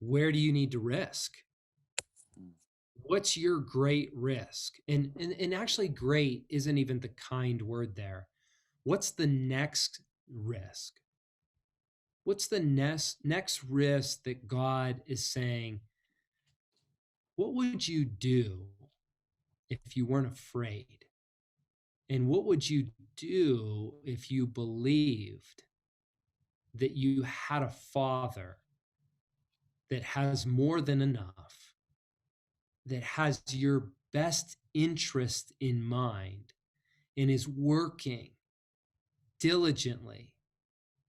where do you need to risk? What's your great risk? And actually great isn't even the kind word there. What's the next risk? What's the next risk that God is saying, what would you do if you weren't afraid? And what would you do if you believed that you had a father that has more than enough, that has your best interest in mind, and is working diligently,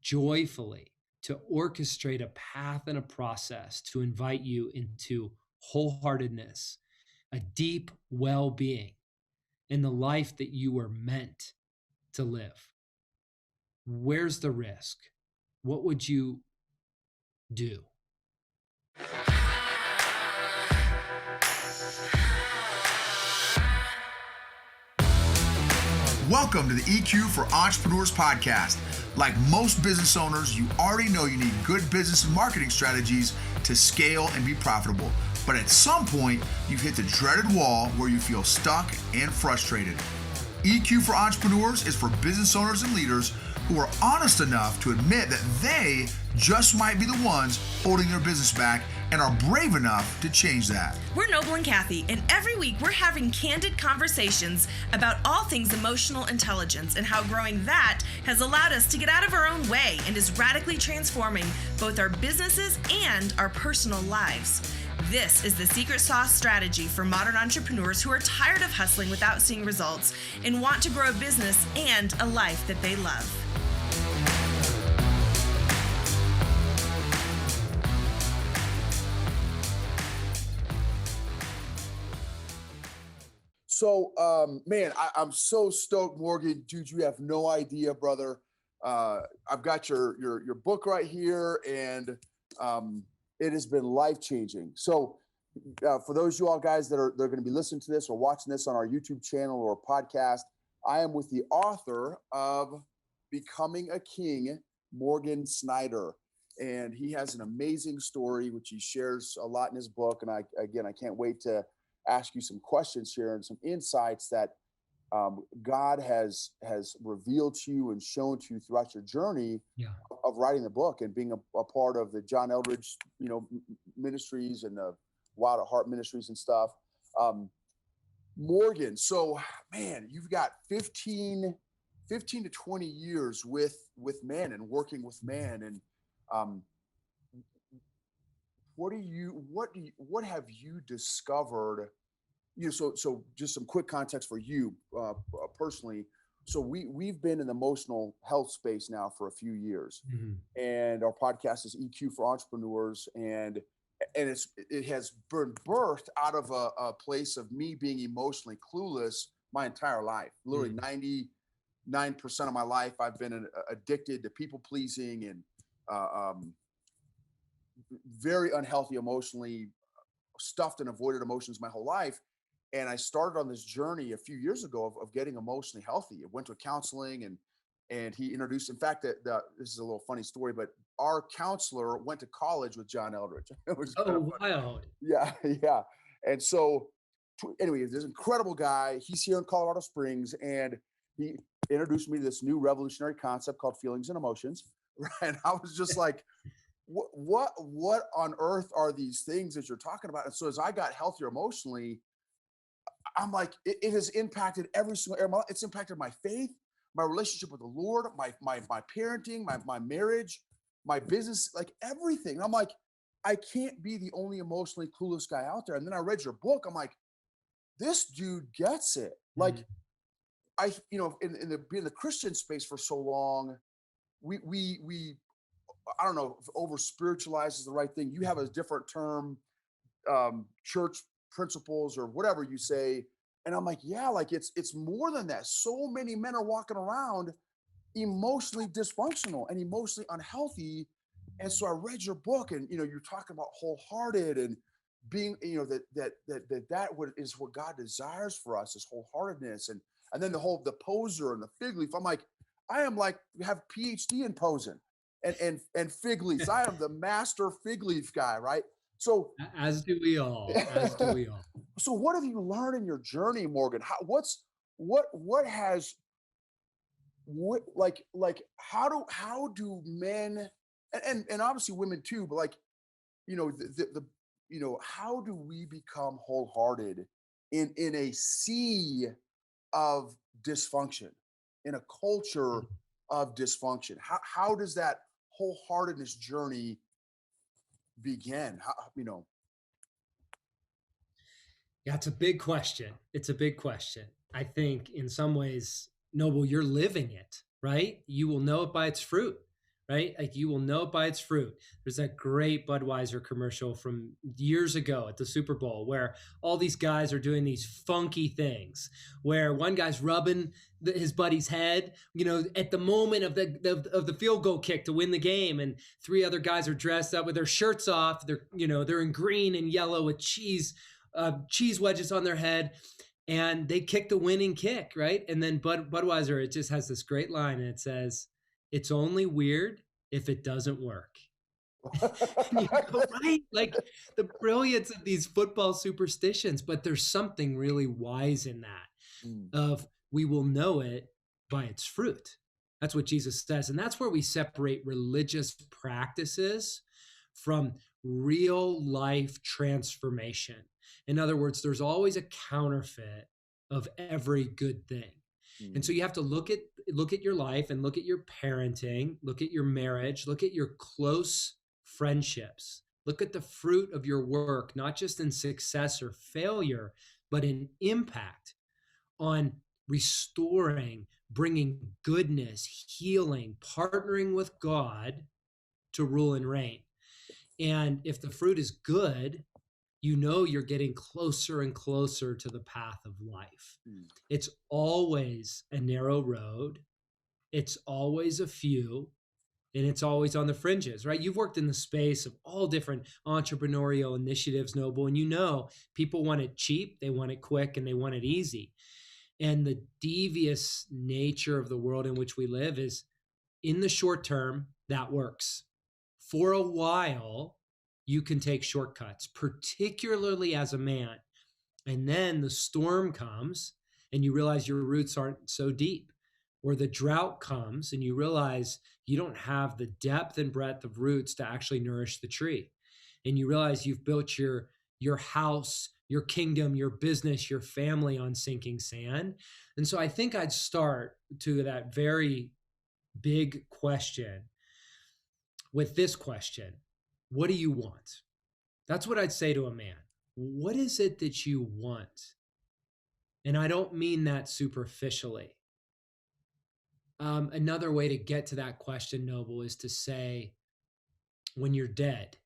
joyfully to orchestrate a path and a process to invite you into wholeheartedness, a deep well-being in the life that you were meant to live? Where's the risk? What would you do? Welcome to the EQ for Entrepreneurs podcast. Like most business owners, you already know you need good business and marketing strategies to scale and be profitable. But at some point, you've hit the dreaded wall where you feel stuck and frustrated. EQ for Entrepreneurs is for business owners and leaders who are honest enough to admit that they just might be the ones holding their business back and are brave enough to change that. We're Noble and Kathy, and every week we're having candid conversations about all things emotional intelligence and how growing that has allowed us to get out of our own way and is radically transforming both our businesses and our personal lives. This is the secret sauce strategy for modern entrepreneurs who are tired of hustling without seeing results and want to grow a business and a life that they love. So, man, I'm so stoked, Morgan. Dude, you have no idea, brother. I've got your book right here, and it has been life-changing. So, for those you all guys that are going to be listening to this or watching this on our YouTube channel or podcast, I am with the author of Becoming a King, Morgan Snyder. And he has an amazing story, which he shares a lot in his book. And I can't wait to ask you some questions here and some insights that God has revealed to you and shown to you throughout your journey of writing the book and being a part of the John Eldredge, ministries and the Wild at Heart ministries and stuff. Morgan, so man, you've got 15 to 20 years with men and working with men, and what have you discovered? So just some quick context for you personally. So we've been in the emotional health space now for a few years, and our podcast is EQ for Entrepreneurs, and it has been birthed out of a place of me being emotionally clueless my entire life. Literally 99% of my life, I've been addicted to people pleasing and very unhealthy emotionally, stuffed and avoided emotions my whole life. And I started on this journey a few years ago of getting emotionally healthy. I went to counseling and he introduced, in fact, this is a little funny story, but our counselor went to college with John Eldredge. It was wild. Yeah. And so anyway, this incredible guy, he's here in Colorado Springs, and he introduced me to this new revolutionary concept called feelings and emotions. Right. And I was just like, what on earth are these things that you're talking about? And so as I got healthier emotionally, I'm like, it has impacted every single area of my life. It's impacted my faith, my relationship with the Lord, my parenting, my marriage, my business, like everything. And I'm like, I can't be the only emotionally clueless guy out there. And then I read your book. I'm like, this dude gets it. Like in the Christian space for so long, we I don't know if over spiritualized is the right thing. You have a different term, church principles or whatever you say. And I'm like, yeah, like it's more than that. So many men are walking around emotionally dysfunctional and emotionally unhealthy. And so I read your book, and you're talking about wholehearted and being, that is what God desires for us, is wholeheartedness. And then the poser and the fig leaf. I'm like, I am like, have PhD in posing and fig leaves. I am the master fig leaf guy, right? So, As do we all. As do we all. so what have you learned in your journey, Morgan? What has like how do men and obviously women too, but like the how do we become wholehearted in a sea of dysfunction, in a culture of dysfunction? How does that wholeheartedness journey begin? How? Yeah, it's a big question. It's a big question. I think in some ways, Noble, you're living it, right? You will know it by its fruit, right? Like you will know it by its fruit. There's that great Budweiser commercial from years ago at the Super Bowl where all these guys are doing these funky things, where one guy's rubbing his buddy's head, at the moment of the field goal kick to win the game, and three other guys are dressed up with their shirts off. They're in green and yellow with cheese wedges on their head, and they kick the winning kick, right? And then Budweiser, it just has this great line, and it says, "It's only weird if it doesn't work." And you go, right? Like the brilliance of these football superstitions, but there's something really wise in that. Of we will know it by its fruit. That's what Jesus says, and that's where we separate religious practices from real life transformation. In other words, there's always a counterfeit of every good thing. And so you have to look at your life and look at your parenting, look at your marriage, look at your close friendships, look at the fruit of your work, not just in success or failure, but in impact on restoring, bringing goodness, healing, partnering with God to rule and reign. And if the fruit is good, you're getting closer and closer to the path of life. It's always a narrow road. It's always a few, and it's always on the fringes, right? You've worked in the space of all different entrepreneurial initiatives, Noble, and people want it cheap, they want it quick, and they want it easy. And the devious nature of the world in which we live is, in the short term, that works. For a while, you can take shortcuts, particularly as a man. And then the storm comes and you realize your roots aren't so deep. Or the drought comes and you realize you don't have the depth and breadth of roots to actually nourish the tree. And you realize you've built your house, your kingdom, your business, your family on sinking sand. And so I think I'd start to that very big question with this question. What do you want? That's what I'd say to a man. What is it that you want? And I don't mean that superficially. Another way to get to that question, Noble, is to say, when you're dead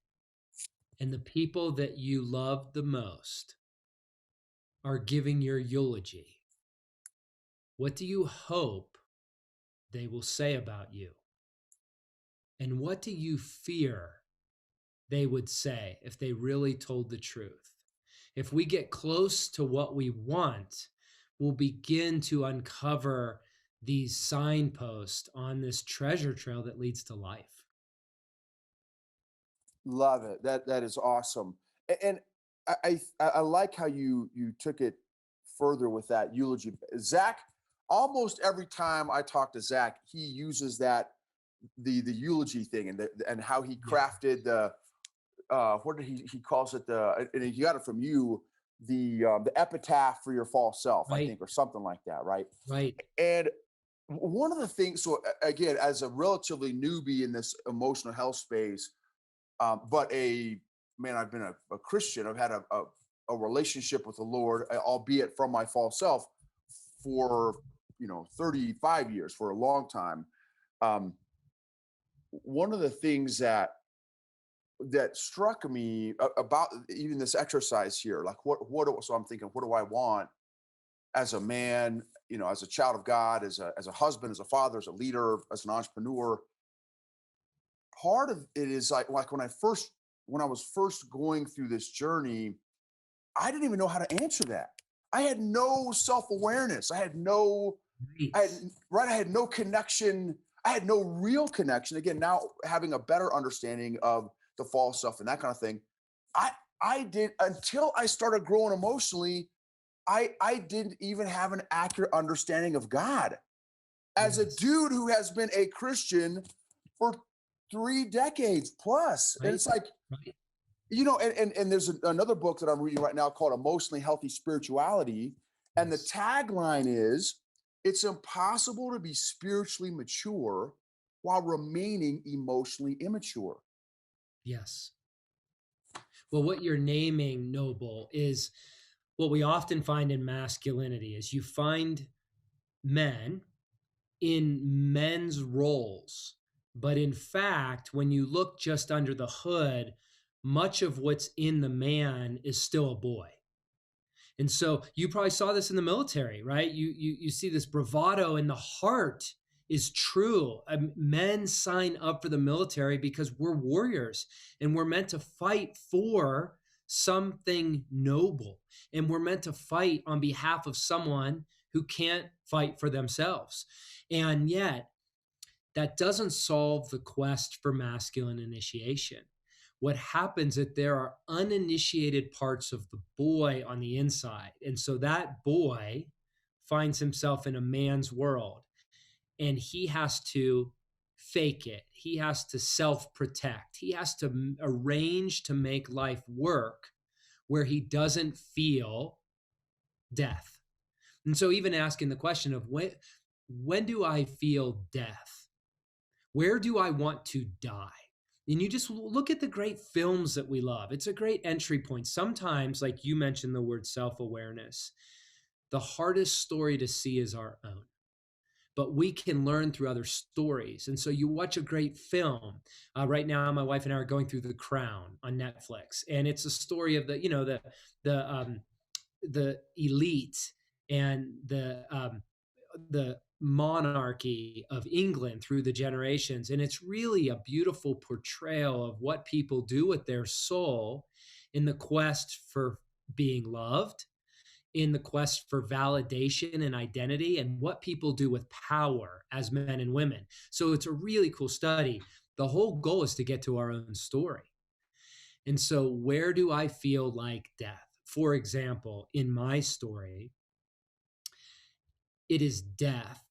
and the people that you love the most are giving your eulogy, what do you hope they will say about you? And what do you fear they would say if they really told the truth? If we get close to what we want, we'll begin to uncover these signposts on this treasure trail that leads to life. Love it. That is awesome. And I like how you took it further with that eulogy. Zach, almost every time I talk to Zach, he uses the eulogy thing and how he crafted the what did he calls it, and he got it from you, the epitaph for your false self, right. I think, or something like that, right? Right. And one of the things, so again, as a relatively newbie in this emotional health space, but I've been a Christian. I've had a relationship with the Lord, albeit from my false self, for 35 years, for a long time. One of the things that struck me about even this exercise here, like so I'm thinking, what do I want as a man, as a child of God, as a husband, as a father, as a leader, as an entrepreneur? Part of it is like when I was first going through this journey, I didn't even know how to answer that. I had no self-awareness. I had no connection. I had no real connection. Again, now having a better understanding of the false self and that kind of thing. I did, until I started growing emotionally, I didn't even have an accurate understanding of God. As a Yes. dude who has been a Christian for 3 decades plus. And Right. it's like, Right. and there's another book that I'm reading right now called Emotionally Healthy Spirituality. And the Yes. tagline is, it's impossible to be spiritually mature while remaining emotionally immature. Yes. Well, what you're naming, Noble, is what we often find in masculinity is you find men in men's roles. But in fact, when you look just under the hood, much of what's in the man is still a boy. And so you probably saw this in the military, right? You see this bravado, and the heart is true. Men sign up for the military because we're warriors and we're meant to fight for something noble. And we're meant to fight on behalf of someone who can't fight for themselves. And yet, that doesn't solve the quest for masculine initiation. What happens is there are uninitiated parts of the boy on the inside. And so that boy finds himself in a man's world, and he has to fake it. He has to self protect. He has to arrange to make life work where he doesn't feel death. And so, even asking the question of when do I feel death? Where do I want to die? And you just look at the great films that we love. It's a great entry point. Sometimes, like you mentioned the word self awareness, the hardest story to see is our own. But we can learn through other stories. And so you watch a great film. Right now, my wife and I are going through The Crown on Netflix, and it's a story of the elite and the monarchy of England through the generations. And it's really a beautiful portrayal of what people do with their soul in the quest for being loved, in the quest for validation and identity, and what people do with power as men and women. So it's a really cool study. The whole goal is to get to our own story. And so, where do I feel like death? For example, in my story, it is death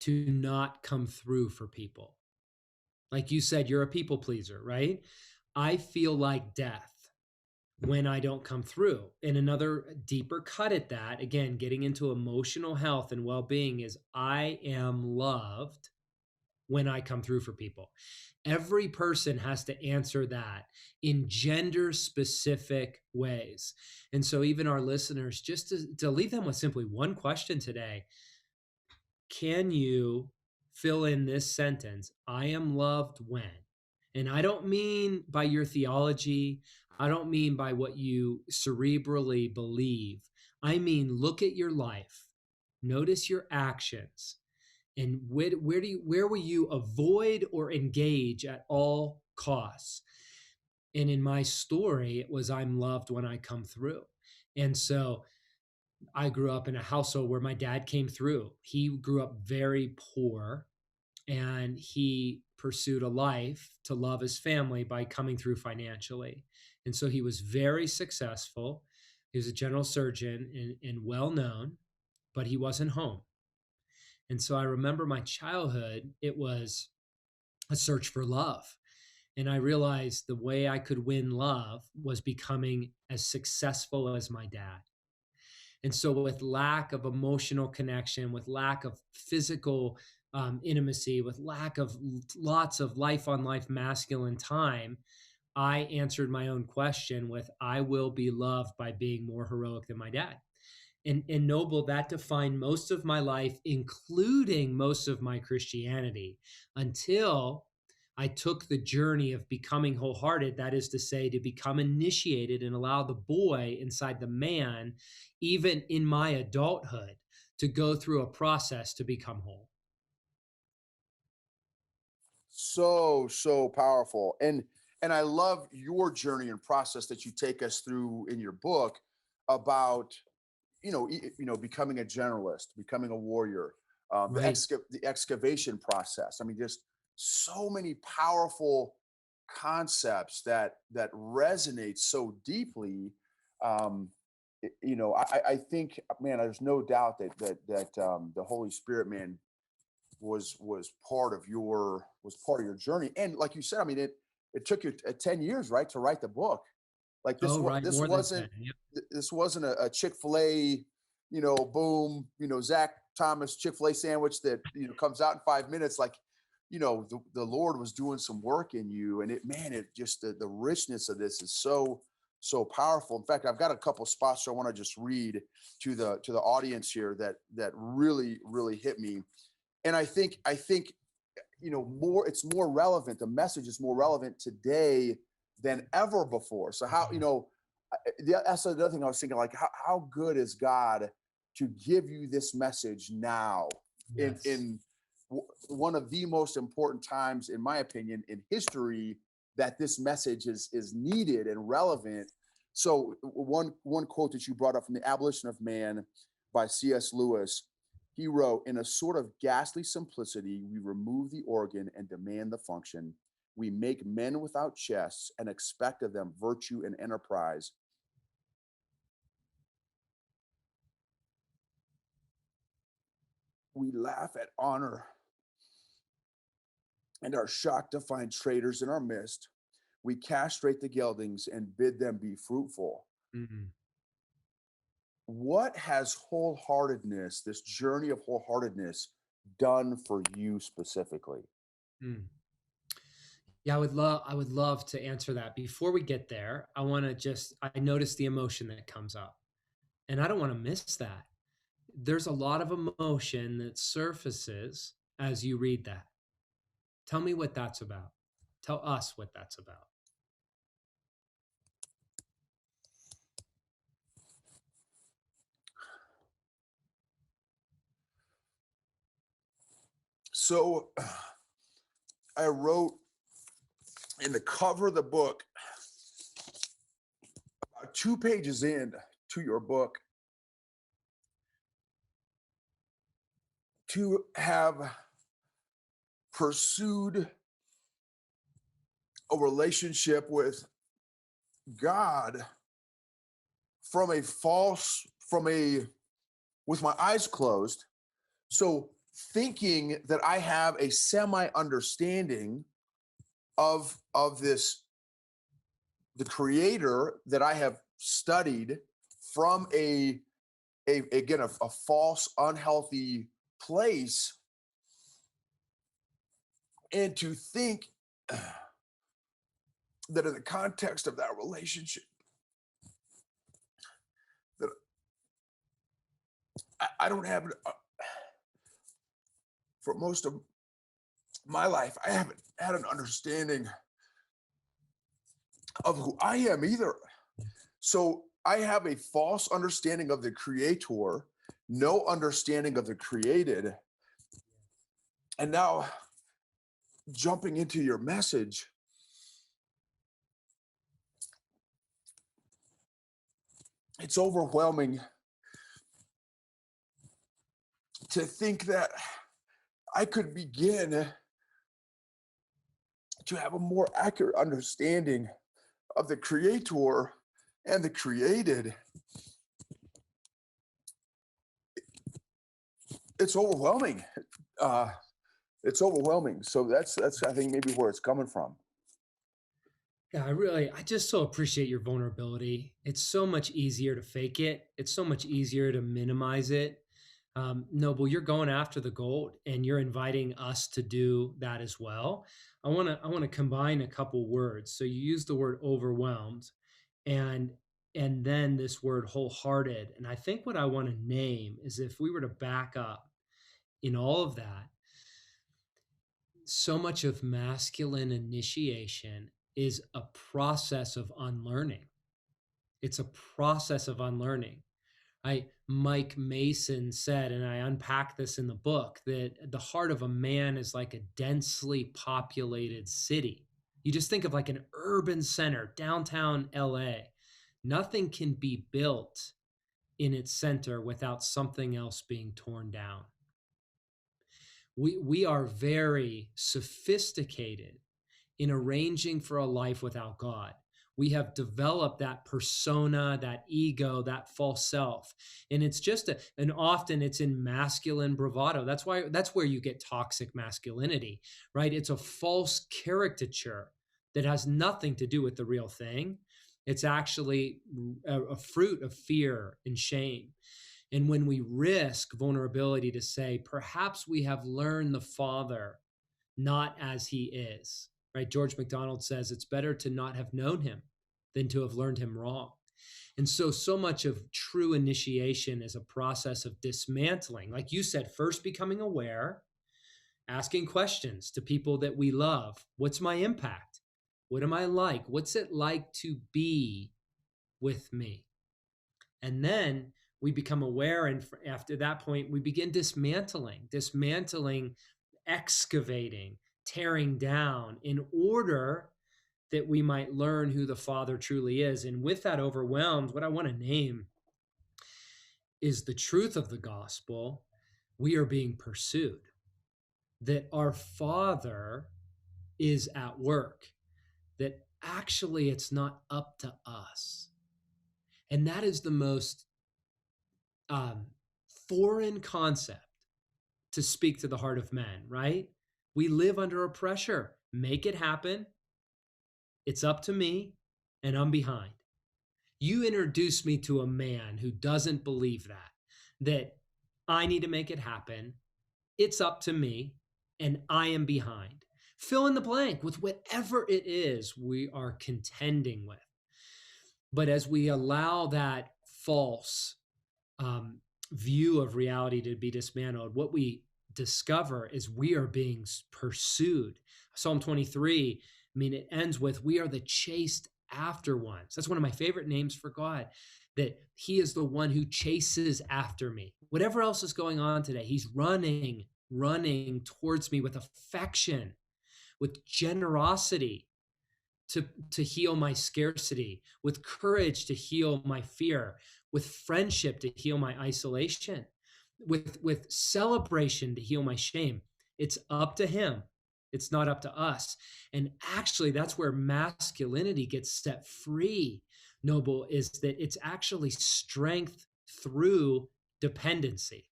to not come through for people. Like you said, you're a people pleaser, right? I feel like death when I don't come through. And another deeper cut at that, again, getting into emotional health and well being, is I am loved when I come through for people. Every person has to answer that in gender specific ways. And so, even our listeners, just to leave them with simply one question today: can you fill in this sentence? I am loved when. And I don't mean by your theology. I don't mean by what you cerebrally believe. I mean, look at your life, notice your actions, and where will you avoid or engage at all costs? And in my story, it was I'm loved when I come through. And so I grew up in a household where my dad came through. He grew up very poor, and he pursued a life to love his family by coming through financially. And so he was very successful. He was a general surgeon and well known, but he wasn't home. And so I remember my childhood, it was a search for love. And I realized the way I could win love was becoming as successful as my dad. And so, with lack of emotional connection, with lack of physical intimacy, with lack of lots of life on life masculine time, I answered my own question with, I will be loved by being more heroic than my dad. And Noble, that defined most of my life, including most of my Christianity, until I took the journey of becoming wholehearted. That is to say, to become initiated and allow the boy inside the man, even in my adulthood, to go through a process to become whole. So powerful. And I love your journey and process that you take us through in your book about becoming a generalist, becoming a warrior, Right. the excavation process. I mean, just so many powerful concepts that resonate so deeply. I think, man, there's no doubt that the Holy Spirit, man, was part of your journey. And like you said, I mean, it took you 10 years, right, to write the book. Like Oh, right. this More than 10. wasn't Yep. this wasn't a Chick-fil-A, boom, Zach Thomas Chick-fil-A sandwich that comes out in 5 minutes. Like, the Lord was doing some work in you, and it just the richness of this is so powerful. In fact, I've got a couple spots I want to just read to the audience here that really really hit me. And I think more, it's more relevant. The message is more relevant today than ever before. So how, that's another thing I was thinking, like, how good is God to give you this message now in Yes. one of the most important times, in my opinion, in history, that this message is needed and relevant. So one quote that you brought up from The Abolition of Man by C.S. Lewis, he wrote, "In a sort of ghastly simplicity, we remove the organ and demand the function. We make men without chests and expect of them virtue and enterprise. We laugh at honor and are shocked to find traitors in our midst. We castrate the geldings and bid them be fruitful." Mhm. What has wholeheartedness, this journey of wholeheartedness, done for you specifically? Mm. Yeah, I would love to answer that. Before we get there, I notice the emotion that comes up, and I don't want to miss that. There's a lot of emotion that surfaces as you read that. Tell me what that's about. Tell us what that's about. So I wrote in the cover of the book, 2 pages in to your book, to have pursued a relationship with God with my eyes closed. So thinking that I have a semi understanding of the creator that I have studied from a false, unhealthy place, and to think that in the context of that relationship, that I don't have for most of my life, I haven't had an understanding of who I am either. So I have a false understanding of the creator, no understanding of the created. And now, jumping into your message, it's overwhelming to think that I could begin to have a more accurate understanding of the creator and the created. It's overwhelming. Uh, it's overwhelming. So that's I think maybe where it's coming from. Yeah, I just so appreciate your vulnerability. It's so much easier to fake it. It's so much easier to minimize it. Noble, you're going after the gold, and you're inviting us to do that as well. I want to combine a couple words. So you use the word overwhelmed, and and then this word wholehearted. And I think what I want to name is, if we were to back up in all of that, so much of masculine initiation is a process of unlearning. It's a process of unlearning. Mike Mason said, and I unpack this in the book, that the heart of a man is like a densely populated city. You just think of like an urban center, downtown LA. Nothing can be built in its center without something else being torn down. We are very sophisticated in arranging for a life without God. We have developed that persona, that ego, that false self. And it's just and often it's in masculine bravado. That's where you get toxic masculinity, right? It's a false caricature that has nothing to do with the real thing. It's actually a fruit of fear and shame. And when we risk vulnerability to say, perhaps we have learned the Father not as he is, right? George MacDonald says it's better to not have known him than to have learned him wrong. And so much of true initiation is a process of dismantling. Like you said, first becoming aware, asking questions to people that we love. What's my impact? What am I like? What's it like to be with me? And then we become aware. And after that point, we begin dismantling, excavating, tearing down in order that we might learn who the Father truly is. And with that overwhelmed, what I want to name is the truth of the gospel. We are being pursued, that our Father is at work, that actually it's not up to us. And that is the most foreign concept to speak to the heart of men, right? We live under a pressure. Make it happen. It's up to me, and I'm behind. You introduce me to a man who doesn't believe that I need to make it happen. It's up to me, and I am behind. Fill in the blank with whatever it is we are contending with. But as we allow that false view of reality to be dismantled, what we discover is we are being pursued. Psalm 23, it ends with, we are the chased after ones. That's one of my favorite names for God, that he is the one who chases after me. Whatever else is going on today, he's running towards me with affection, with generosity to heal my scarcity, with courage to heal my fear, with friendship to heal my isolation, with celebration to heal my shame. It's up to him. It's not up to us. And actually, that's where masculinity gets set free, Noble, is that it's actually strength through dependency.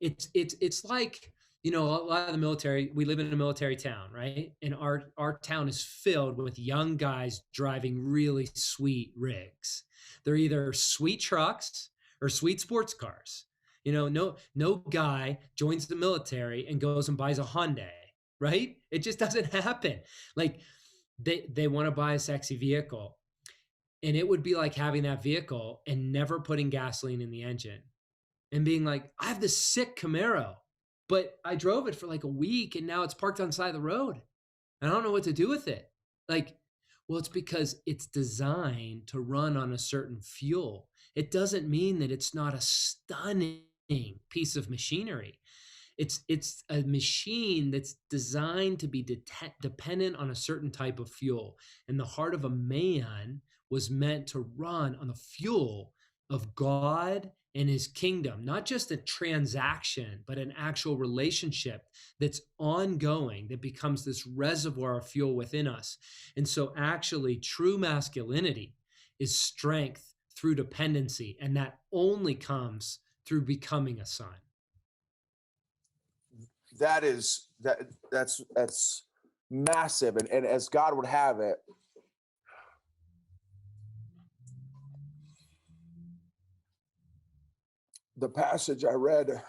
It's like, a lot of the military, we live in a military town, right? And our town is filled with young guys driving really sweet rigs. They're either sweet trucks or sweet sports cars. No guy joins the military and goes and buys a Hyundai, right? It just doesn't happen. Like they want to buy a sexy vehicle, and it would be like having that vehicle and never putting gasoline in the engine and being like, I have this sick Camaro, but I drove it for like a week and now it's parked on the side of the road. I don't know what to do with it. Like, well, it's because it's designed to run on a certain fuel. It doesn't mean that it's not a stunning piece of machinery. It's a machine that's designed to be dependent on a certain type of fuel. And the heart of a man was meant to run on the fuel of God and his kingdom, not just a transaction, but an actual relationship that's ongoing, that becomes this reservoir of fuel within us. And so actually true masculinity is strength through dependency, and that only comes through becoming a son. That's massive. And as God would have it, the passage I read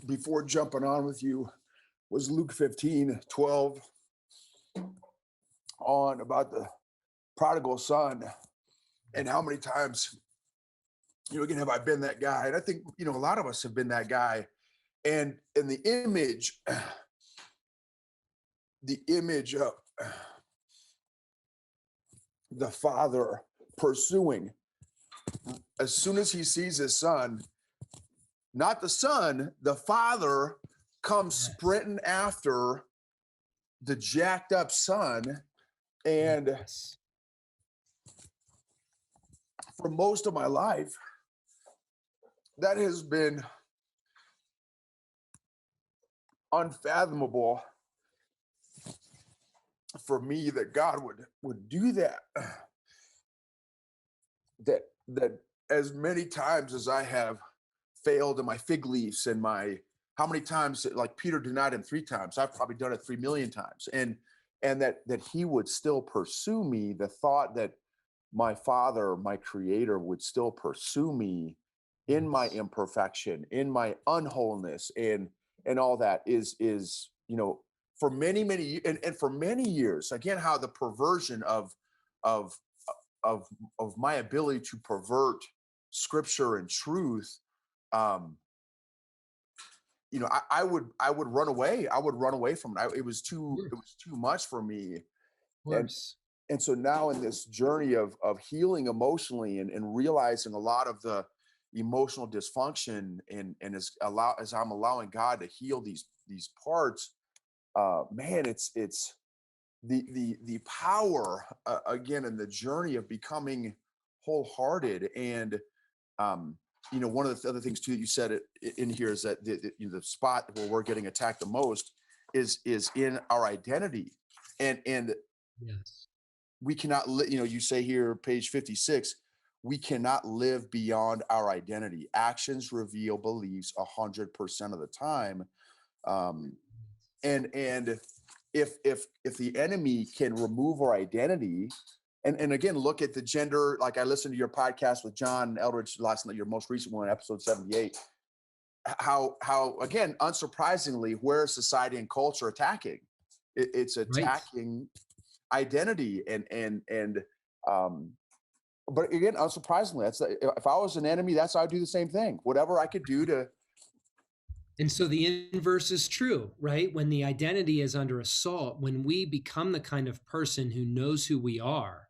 before jumping on with you was Luke 15:12 on about the prodigal son and how many times, again, have I been that guy? And I think, a lot of us have been that guy. And in the image of the father pursuing, as soon as he sees his son, not the son, the father comes sprinting after the jacked up son. And for most of my life, that has been unfathomable for me that God would do that. That as many times as I have failed in my fig leaves and my how many times, like Peter denied him 3 times, I've probably done it 3 million times, and that he would still pursue me. The thought that my Father, my Creator, would still pursue me in my Yes. imperfection, in my unwholeness, and all that is for and for many years, again, how the perversion of of of my ability to pervert scripture and truth. um I would run away. I would run away from it. Sure. It was too much for me. Of and course. and so now in this journey of healing emotionally, and realizing a lot of the emotional dysfunction, and as I'm allowing God to heal these parts, man, it's the power, again, in the journey of becoming wholehearted. And um one of the other things too that you said in here is that the spot where we're getting attacked the most is in our identity. And Yes. we cannot you say here, page 56, we cannot live beyond our identity. Actions reveal beliefs 100% of the time. um and if the enemy can remove our identity, and again, look at the gender. Like, I listened to your podcast with John Eldridge last night, your most recent one, episode 78. How again, unsurprisingly, where is society and culture attacking? It's Right. attacking identity. And um but again, unsurprisingly, if I was an enemy, that's how I'd do the same thing. Whatever I could do to. And so the inverse is true, right? When the identity is under assault, when we become the kind of person who knows who we are,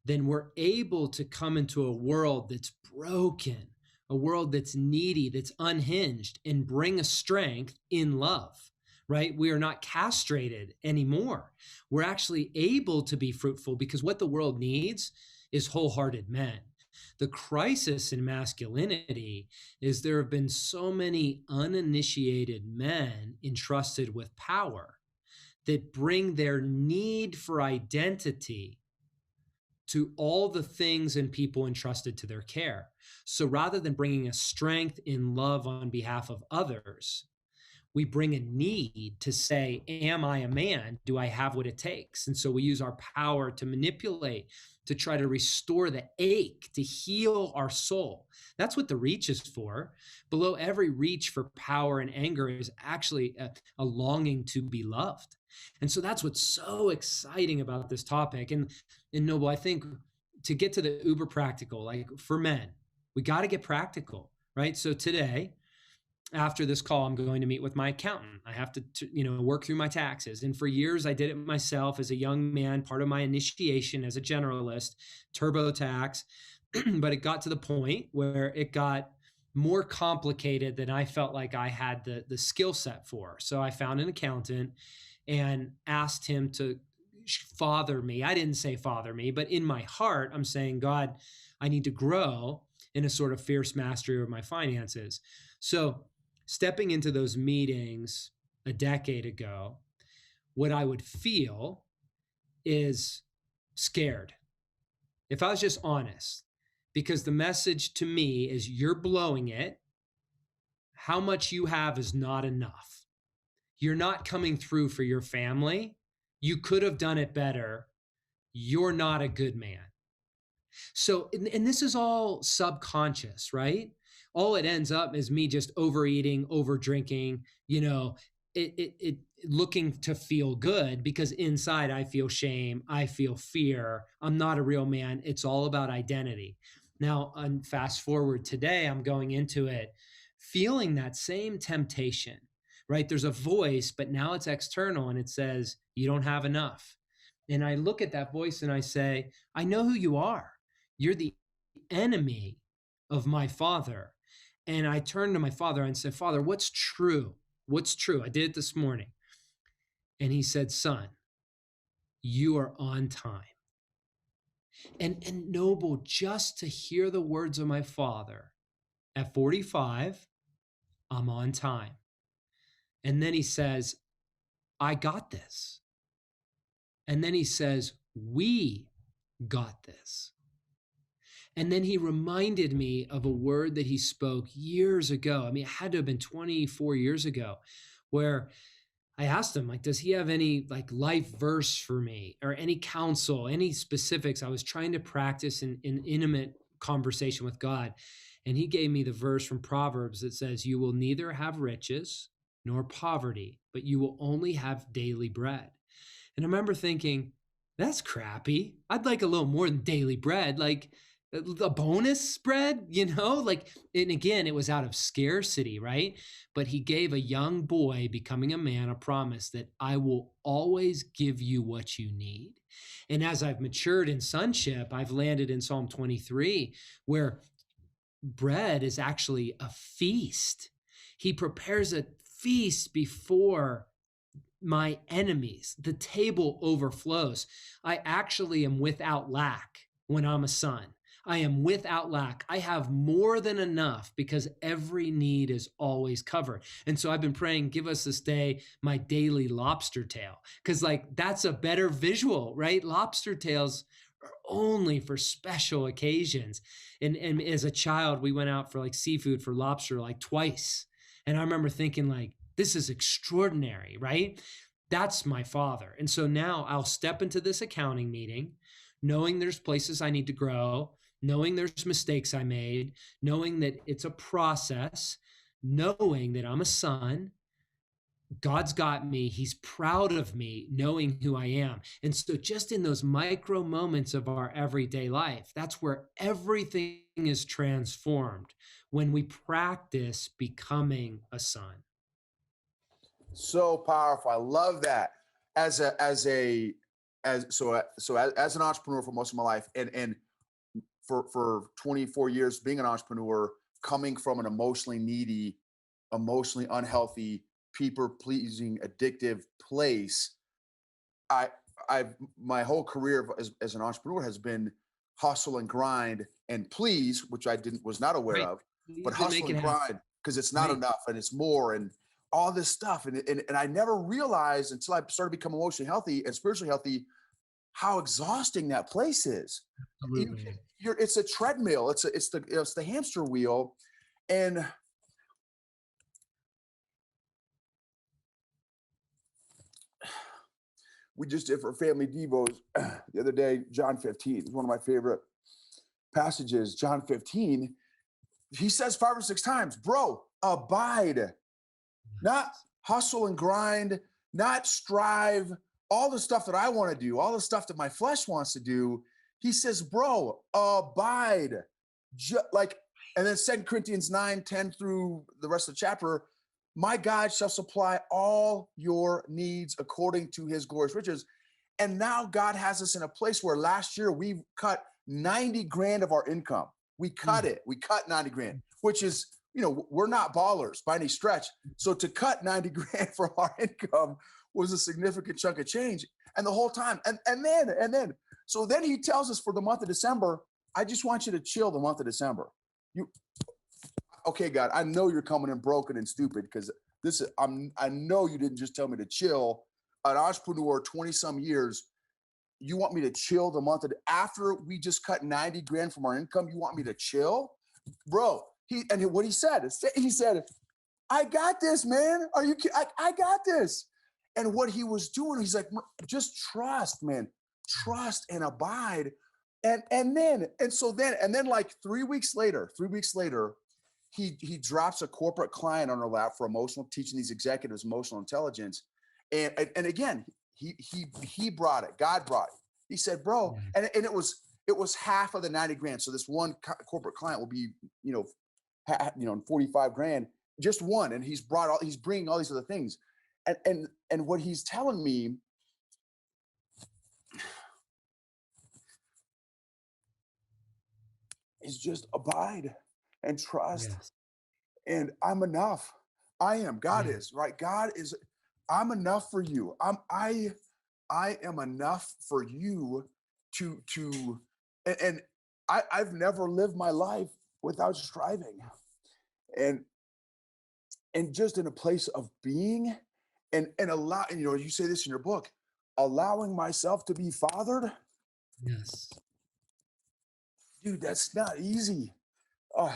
then we're able to come into a world that's broken, a world that's needy, that's unhinged, and bring a strength in love, right? We are not castrated anymore. We're actually able to be fruitful because what the world needs is wholehearted men. The crisis in masculinity is there have been so many uninitiated men entrusted with power that bring their need for identity to all the things and people entrusted to their care. So rather than bringing a strength in love on behalf of others, we bring a need to say, am I a man? Do I have what it takes? And so we use our power to manipulate, to try to restore the ache, to heal our soul. That's what the reach is for. Below every reach for power and anger is actually a longing to be loved. And so that's what's so exciting about this topic. And Noble, I think to get to the uber practical, like for men, we got to get practical, right? So today, after this call, I'm going to meet with my accountant. I have to work through my taxes. And for years, I did it myself as a young man, part of my initiation as a generalist, TurboTax. But it got to the point where it got more complicated than I felt like I had the skill set for. So I found an accountant and asked him to father me. I didn't say father me, but in my heart, I'm saying, God, I need to grow in a sort of fierce mastery of my finances. So stepping into those meetings a decade ago, what I would feel is scared. If I was just honest, because the message to me is you're blowing it. How much you have is not enough. You're not coming through for your family. You could have done it better. You're not a good man. So, and this is all subconscious, right? All it ends up is me just overeating, over drinking, it looking to feel good because inside I feel shame, I feel fear. I'm not a real man. It's all about identity. Now, fast forward today, I'm going into it feeling that same temptation, right? There's a voice, but now it's external and it says, you don't have enough. And I look at that voice and I say, I know who you are. You're the enemy of my Father. And I turned to my father and said, Father, what's true? What's true? I did it this morning. And he said, Son, you are on time. And Noble, just to hear the words of my father at 45, I'm on time. And then he says, I got this. And then he says, we got this. And then he reminded me of a word that he spoke years ago. I mean, it had to have been 24 years ago, where I asked him, like, does he have any like life verse for me or any counsel, any specifics? I was trying to practice an intimate conversation with God. And he gave me the verse from Proverbs that says, you will neither have riches nor poverty, but you will only have daily bread. And I remember thinking, that's crappy. I'd like a little more than daily bread, like a bonus bread, like, and again, it was out of scarcity, right? But he gave a young boy becoming a man a promise that I will always give you what you need. And as I've matured in sonship, I've landed in Psalm 23, where bread is actually a feast. He prepares a feast before my enemies. The table overflows. I actually am without lack when I'm a son. I am without lack. I have more than enough because every need is always covered. And so I've been praying, give us this day my daily lobster tail. Because like that's a better visual, right? Lobster tails are only for special occasions. And as a child, we went out for like seafood for lobster like twice. And I remember thinking like, this is extraordinary, right? That's my father. And so now I'll step into this accounting meeting, knowing there's places I need to grow, knowing there's mistakes I made, knowing that it's a process, knowing that I'm a son. God's got me. He's proud of me, knowing who I am. And so just in those micro moments of our everyday life, that's where everything is transformed when we practice becoming a son. So powerful. I love that. As an entrepreneur for most of my life, and for 24 years being an entrepreneur, coming from an emotionally needy, emotionally unhealthy, people-pleasing, addictive place, my whole career as an entrepreneur has been hustle and grind and please, which I was not aware of, but hustle and grind because it's not enough and it's more and all this stuff. And I never realized until I started to become emotionally healthy and spiritually healthy, how exhausting that place is. It's a treadmill. It's the hamster wheel. And we just did for Family Devos the other day, John 15 is one of my favorite passages. John 15, he says 5 or 6 times, bro, abide, not hustle and grind, not strive, all the stuff that I want to do, all the stuff that my flesh wants to do. He says, bro, abide. And then 2 Corinthians 9:10 through the rest of the chapter, my God shall supply all your needs according to his glorious riches. And now God has us in a place where last year we cut 90 grand of our income. We cut it. We cut 90 grand, which is, we're not ballers by any stretch. So to cut 90 grand from our income was a significant chunk of change. And the whole time, so then he tells us for the month of December, I just want you to chill the month of December. Okay, God, I know you're coming in broken and stupid because I know you didn't just tell me to chill. An entrepreneur, 20 some years, you want me to chill the month after we just cut 90 grand from our income? You want me to chill? Bro, what he said, I got this, man. Are you kidding? I got this. And what he was doing, he's like, just trust, man. Trust and abide. And then like 3 weeks later, he drops a corporate client on our lap for teaching these executives emotional intelligence. And again, he brought it. God brought it. He said, bro, and it was half of the 90 grand. So this one corporate client will be, 45 grand, just one. And he's bringing all these other things. And what he's telling me is just abide and trust. Yes. And I'm enough. I am. God is, right? God is, I'm enough for you. I am enough for you and I've never lived my life without striving and just in a place of being and a lot, and you say this in your book, allowing myself to be fathered, Yes. dude, that's not easy. Uh,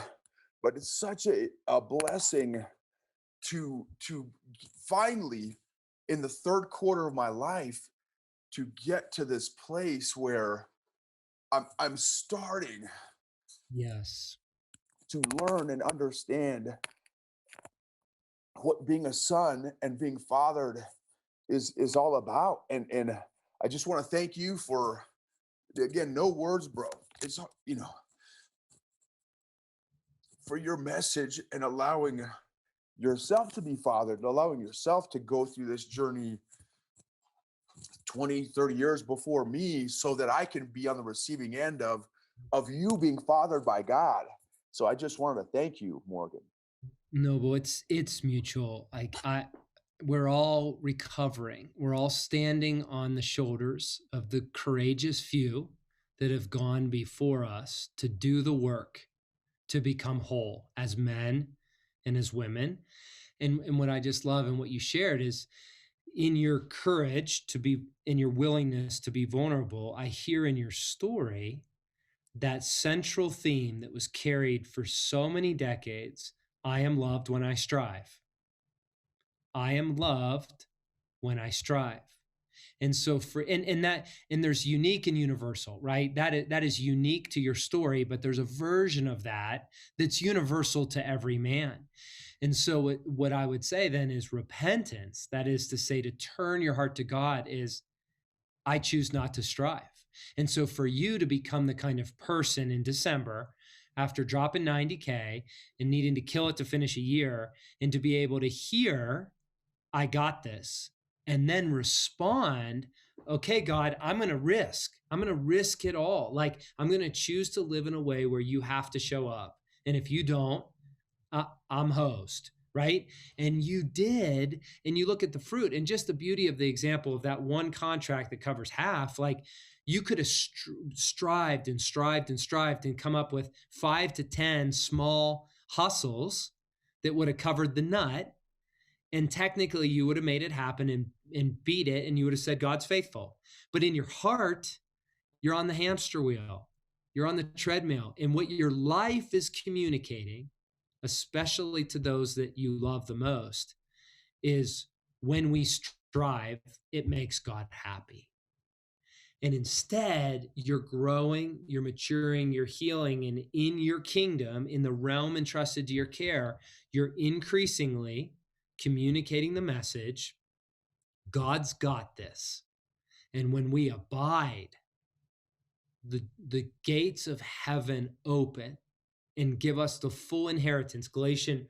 but it's such a blessing to finally, in the third quarter of my life, to get to this place where I'm starting Yes. to learn and understand what being a son and being fathered is all about. And I just want to thank you for, again, no words, bro. It's, for your message and allowing yourself to be fathered, allowing yourself to go through this journey 20, 30 years before me, so that I can be on the receiving end of you being fathered by God. So I just wanted to thank you, Morgan. No, but it's mutual. We're all recovering. We're all standing on the shoulders of the courageous few that have gone before us to do the work to become whole as men and as women. And what I just love and what you shared is, in your courage to be, in your willingness to be vulnerable, I hear in your story that central theme that was carried for so many decades. I am loved when I strive. I am loved when I strive. And so and there's unique and universal, right? That is unique to your story, but there's a version of that that's universal to every man. And so what I would say then is repentance, that is to say, to turn your heart to God, is I choose not to strive. And so for you to become the kind of person in December, after dropping 90K and needing to kill it to finish a year, and to be able to hear, I got this, and then respond, okay, God, I'm going to risk it all. Like, I'm going to choose to live in a way where you have to show up. And if you don't, I'm host, right? And you did, and you look at the fruit, and just the beauty of the example of that one contract that covers half. Like, you could have strived and come up with 5 to 10 small hustles that would have covered the nut. And technically you would have made it happen and beat it. And you would have said, God's faithful. But in your heart, you're on the hamster wheel. You're on the treadmill. And what your life is communicating, especially to those that you love the most, is when we strive, it makes God happy. And instead, you're growing, you're maturing, you're healing, and in your kingdom, in the realm entrusted to your care, you're increasingly communicating the message, God's got this. And when we abide, the gates of heaven open and give us the full inheritance. Galatians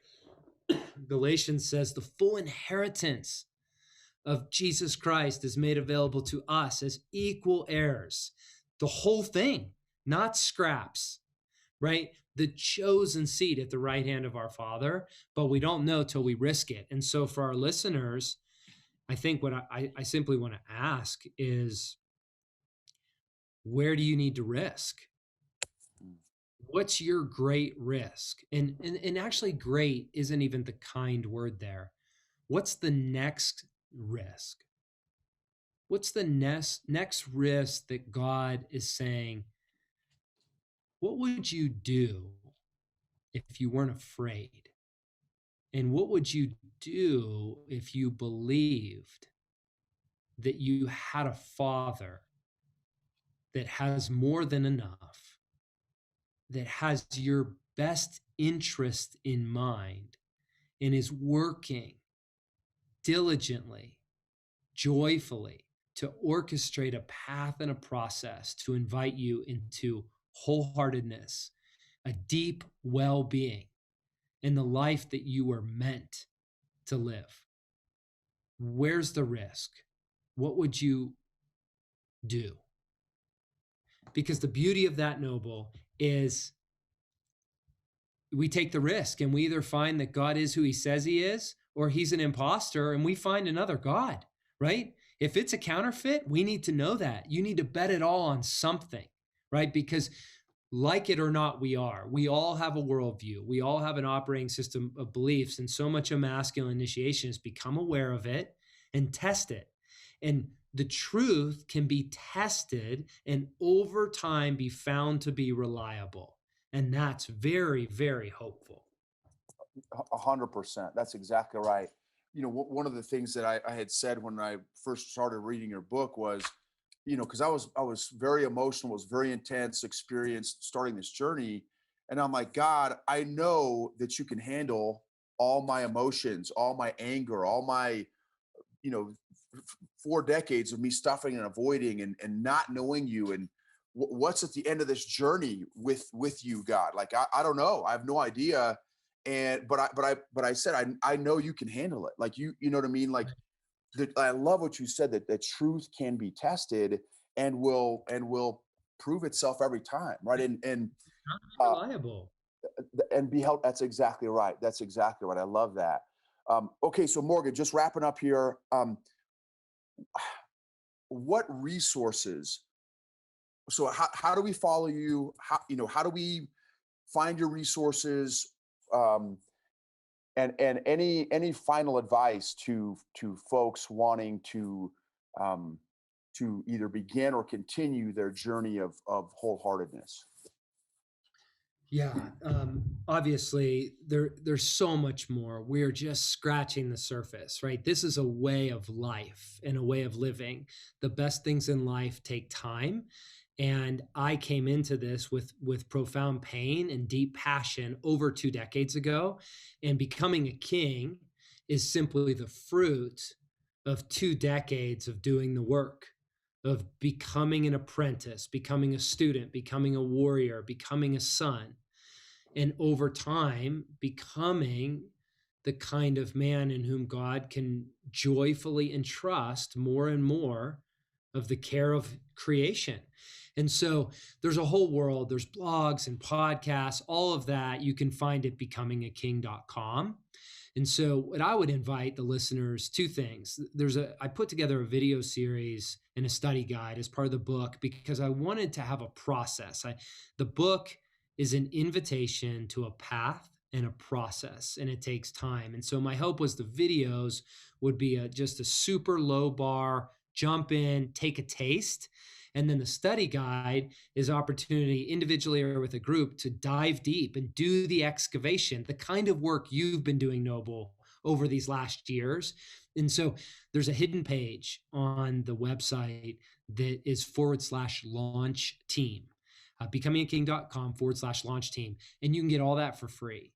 says the full inheritance of Jesus Christ is made available to us as equal heirs. The whole thing, not scraps, right? The chosen seat at the right hand of our Father, but we don't know till we risk it. And so for our listeners, I think what I simply want to ask is, where do you need to risk? What's your great risk? And actually, great isn't even the kind word there. What's the next risk? What's the next risk that God is saying, what would you do if you weren't afraid? And what would you do if you believed that you had a Father that has more than enough, that has your best interest in mind, and is working diligently, joyfully to orchestrate a path and a process to invite you into wholeheartedness, a deep well-being, in the life that you were meant to live? Where's the risk? What would you do? Because the beauty of that, Noble, is we take the risk and we either find that God is who he says he is, or he's an imposter and we find another God, right? If it's a counterfeit, we need to know that. You need to bet it all on something, right? Because like it or not, we all have a worldview. We all have an operating system of beliefs. And so much of masculine initiation is become aware of it and test it. And the truth can be tested and over time be found to be reliable. And that's very, very hopeful. 100%. That's exactly right. One of the things that I had said when I first started reading your book was, because I was very emotional, was very intense experience starting this journey. And I'm like, God, I know that you can handle all my emotions, all my anger, all my, 4 decades of me stuffing and avoiding and not knowing you. And what's at the end of this journey with you, God? Like, I don't know. I have no idea. But I said, I know you can handle it. Like, you know what I mean? Like, I love what you said, that the truth can be tested and will prove itself every time. Right. And uh, Reliable. and be held. That's exactly right. That's exactly right. I love that. Okay. So Morgan, just wrapping up here. What resources, so how do we follow you? How do we find your resources? And any final advice to folks wanting to either begin or continue their journey of wholeheartedness? Yeah, obviously there's so much more. We're just scratching the surface, right? This is a way of life and a way of living. The best things in life take time, and I came into this with profound pain and deep passion over 2 decades ago, and becoming a king is simply the fruit of 2 decades of doing the work, of becoming an apprentice, becoming a student, becoming a warrior, becoming a son, and over time becoming the kind of man in whom God can joyfully entrust more and more of the care of creation. And so there's a whole world, there's blogs and podcasts, all of that you can find at becomingaking.com. And so what I would invite the listeners, two things. I put together a video series and a study guide as part of the book because I wanted to have a process. The book is an invitation to a path and a process, and it takes time. And so my hope was the videos would be just a super low bar, jump in, take a taste. And then the study guide is opportunity individually or with a group to dive deep and do the excavation, the kind of work you've been doing, Noble, over these last years. And so there's a hidden page on the website that is /launch team, becomingaking.com /launch team. And you can get all that for free.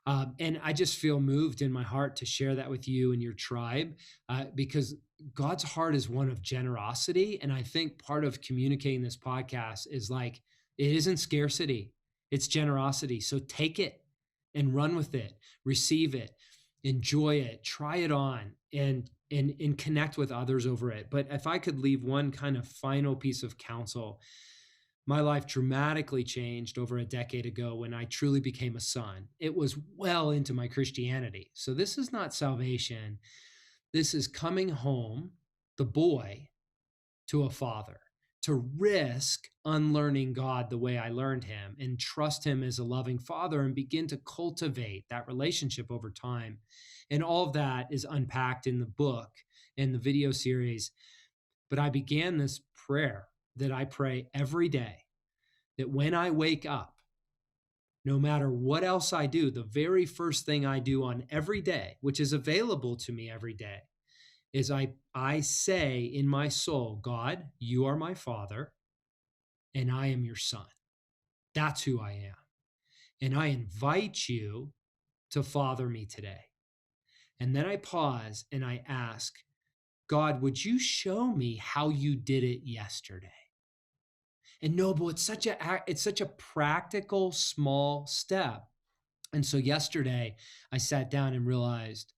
And I just feel moved in my heart to share that with you and your tribe because God's heart is one of generosity. And I think part of communicating this podcast is like, it isn't scarcity, it's generosity. So take it and run with it, receive it, enjoy it, try it on, and connect with others over it. But if I could leave one kind of final piece of counsel, my life dramatically changed over a decade ago when I truly became a son. It was well into my Christianity. So this is not salvation. This is coming home, the boy, to a father, to risk unlearning God the way I learned him and trust him as a loving father and begin to cultivate that relationship over time. And all of that is unpacked in the book and the video series. But I began this prayer that I pray every day, that when I wake up, no matter what else I do, the very first thing I do on every day, which is available to me every day, is I say in my soul, God, you are my father and I am your son. That's who I am. And I invite you to father me today. And then I pause and I ask, God, would you show me how you did it yesterday? And Noble, it's such a practical, small step. And so yesterday I sat down and realized,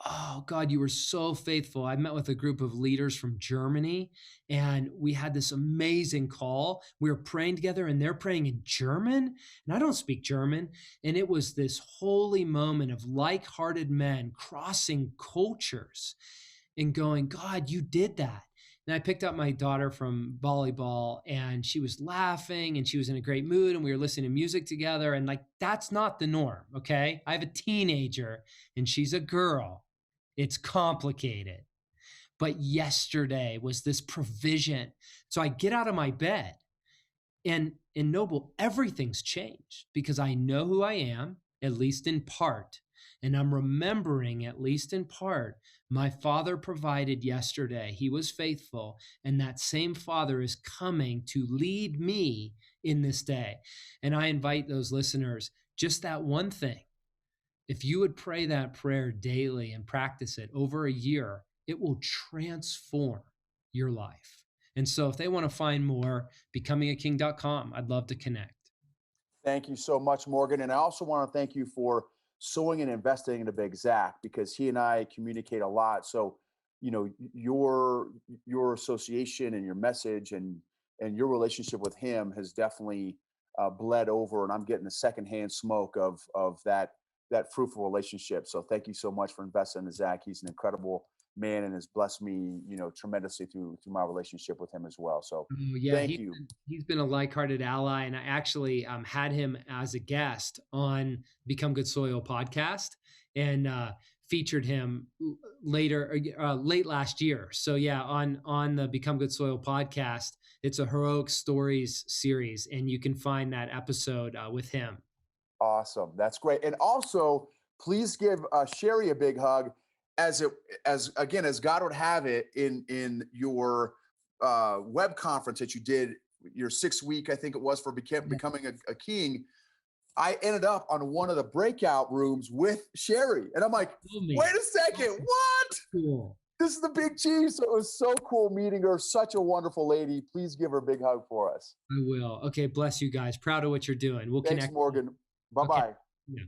oh God, you were so faithful. I met with a group of leaders from Germany and we had this amazing call. We were praying together and they're praying in German and I don't speak German. And it was this holy moment of like-hearted men crossing cultures and going, God, you did that. And I picked up my daughter from volleyball and she was laughing and she was in a great mood and we were listening to music together. And like, that's not the norm. Okay. I have a teenager and she's a girl. It's complicated. but yesterday was this provision. So I get out of my bed, and in Noble, everything's changed because I know who I am, at least in part. And I'm remembering, at least in part, my Father provided yesterday. He was faithful. And that same Father is coming to lead me in this day. And I invite those listeners, just that one thing. If you would pray that prayer daily and practice it over a year, it will transform your life. And so if they want to find more, becomingaking.com. I'd love to connect. Thank you so much, Morgan. And I also want to thank you for sowing and investing into Big Zach, because he and I communicate a lot. So, you know, your association and your message and your relationship with him has definitely bled over, and I'm getting the secondhand smoke of that fruitful relationship. So thank you so much for investing in Zach. He's an incredible man and has blessed me, you know, tremendously through my relationship with him as well. So yeah, thank you. He's been a like-hearted ally, and I actually had him as a guest on Become Good Soil podcast, and featured him late last year. So yeah, on the Become Good Soil podcast, it's a heroic stories series, and you can find that episode with him. Awesome. That's great. And also, please give Sherry a big hug, as God would have it, in your web conference that you did, your 6-week, I think it was, for becoming a king. I ended up on one of the breakout rooms with Sherry, and I'm like, wait a second, what? Cool. This is the big chief. So it was so cool meeting her. Such a wonderful lady. Please give her a big hug for us. I will. Okay, bless you guys. Proud of what you're doing. We'll connect. Thanks, Morgan. Bye-bye. Okay. Yeah.